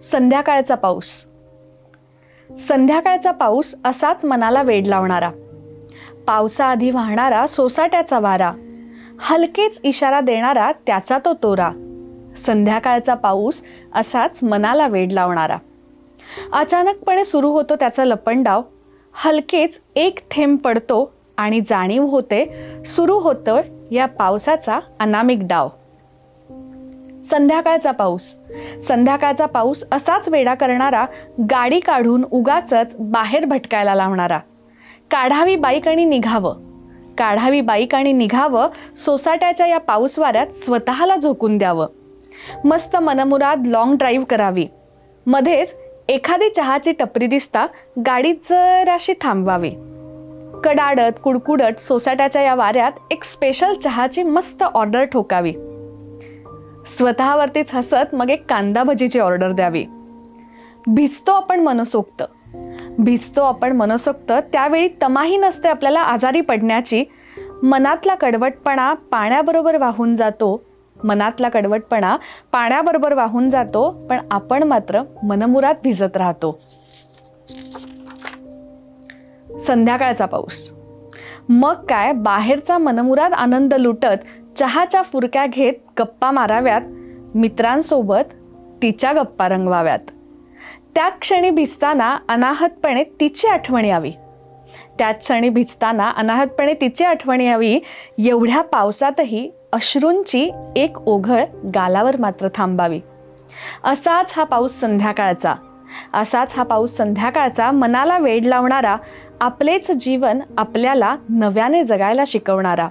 संध्याकाळचा पाऊस. संध्याकाळचा पाऊस असाच मनाला वेड लावणारा, पावसाआधी वाहणारा सोसाट्याचा वारा, हलकेच इशारा देणारा त्याचा तो तोरा. संध्याकाळचा पाऊस असाच मनाला वेड लावणारा. अचानकपणे सुरू होतो त्याचा लपंडाव, हलकेच एक थेंब पडतो आणि जाणीव होते सुरू होतोय या पावसाचा अनामिक डाव. संध्याकाळचा पाऊस. संध्याकाळचा पाऊस असाच वेडा करणारा, गाडी काढून उगाचच बाहेर भटकायला लावणारा. काढावी बाईक आणि निघावं, काढावी बाईक आणि निघावं, सोसाट्याच्या या पाऊस वाऱ्यात स्वतःला झोकून द्यावं. मस्त मनमुराद लॉंग ड्राईव्ह करावी, मध्येच एखादी चहाची टपरी दिसता गाडी जराशी थांबवावी. कडाडत कुडकुडत सोसाट्याच्या या वाऱ्यात एक स्पेशल चहाची मस्त ऑर्डर ठोकावी. स्वतःवरतीच हसत मग एक कांदा भजीची ऑर्डर द्यावी. भिजतो आपण मनसोक्त, भिजतो आपण मनसोक्त, त्यावेळी तमाही नसते आपल्याला आजारी पडण्याची. मनातला कडवटपणा पाण्याबरोबर वाहून जातो, मनातला कडवटपणा पाण्याबरोबर वाहून जातो, पण आपण मात्र मनमुराद भिजत राहतो. संध्याकाळचा पाऊस. मग काय, बाहेरचा मनमुराद आनंद लुटत चहाच्या फुरक्या घेत गप्पा माराव्यात, मित्रांसोबत तिच्या गप्पा रंगवाव्यात. त्या क्षणी भिजताना अनाहतपणे तिची आठवण यावी, त्याच क्षणी भिजताना अनाहतपणे तिची आठवण यावी. एवढ्या पावसातही अश्रूंची एक ओघळ गालावर मात्र थांबावी. असाच हा पाऊस संध्याकाळचा, असाच हा पाऊस संध्याकाळचा, मनाला वेड लावणारा, आपलेच जीवन आपल्याला नव्याने जगायला शिकवणारा,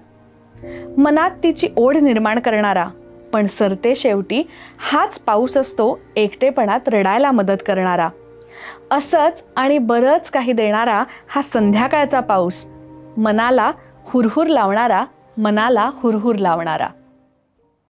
मनात तिची ओढ निर्माण करणारा. पण सरते शेवटी हाच पाऊस असतो एकटेपणात रडायला मदत करणारा. असंच आणि बरंच काही देणारा हा संध्याकाळचा पाऊस, मनाला हुरहुर लावणारा, मनाला हुरहुर लावणारा.